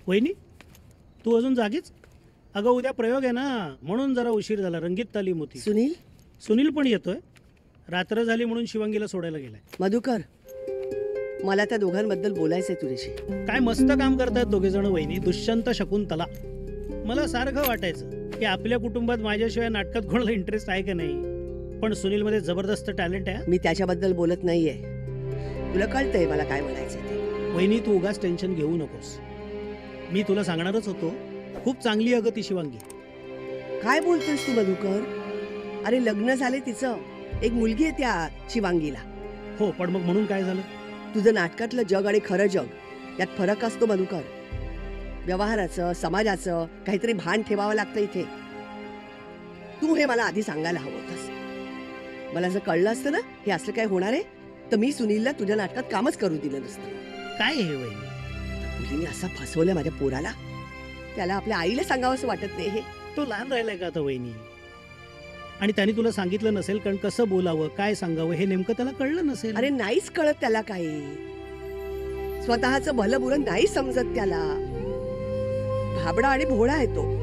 वहिनी तू अजून जागीच? अगं उद्या प्रयोग आहे ना, म्हणून जरा उशीर झाला. रंगीत तालीम होती. सुनील, सुनील पण येतोय. रात्र झाली म्हणून शिवांगीला सोडायला गेलाय. मधुकर, मला त्या दोघांबद्दल बोलायचंय तुझ्याशी. काय मस्त काम करतायत दोघे जण वहिनी. दुष्यंत शकुंतला. मला सारखं वाटायचं की आपल्या कुटुंबात माझ्याशिवाय नाटकात कोणाला इंटरेस्ट आहे का नाही, पण सुनीलमध्ये जबरदस्त टॅलेंट आहे. मी त्याच्याबद्दल बोलत नाहीये. तुला कळतंय मला काय म्हणायचंय ते. वहिनी तू उगाच टेन्शन घेऊ नकोस. मी तुला सांगणारच होतो. खूप चांगली अगं ती शिवांगी. काय बोलतोयस तू मधुकर? अरे लग्न झाले तिचं. एक मुलगी आहे त्या शिवांगीला. हो, पण मग म्हणून काय झालं? तुझं नाटकातलं जग आणि खरं जग यात फरक असतो मधुकर. व्यवहाराचं, समाजाचं काहीतरी भान ठेवावं लागतं इथे. तू हे मला आधी सांगायला हवं होतंस. मला जर कळलं असतं ना हे असलं काय होणार आहे, तर मी सुनीलला तुझ्या नाटकात कामच करू दिलं नसतं. काय हे वहिनी? मुलीने असं फसवलं माझ्या पोराला. त्याला आपल्या आईला सांगावं असं वाटत नाही. हे तो लहान राहिलाय का आता वहिनी? आणि त्याने तुला सांगितलं नसेल, कारण कसं बोलावं काय सांगावं हे नेमकं त्याला कळलं नसेल. अरे नाहीच कळत त्याला काही. स्वतःचं भलं बुरं नाही समजत त्याला. भाबडा आणि भोळा आहे तो.